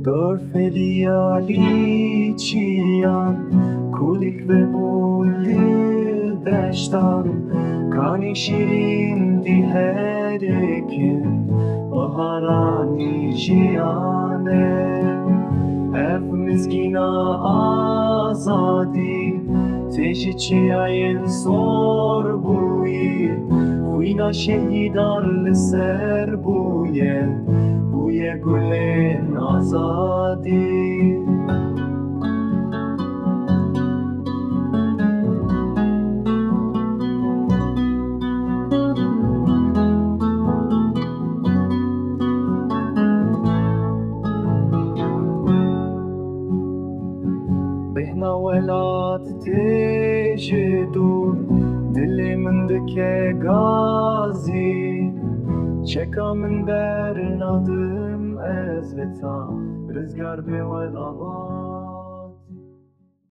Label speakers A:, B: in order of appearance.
A: Berf heliya çiyan, kulîlk deştan, Kanî şehîd diherikin, Bihara jiyan, ev mizgîna azadî, teşi çiyayên sor bûyî, Xwîna şehîdan li ser bûye, Bûye gulên azadî. Bêhna welat têjidûn, Dilê min dike gazî, Çeka min bernadim ez Heta, rizgar welat.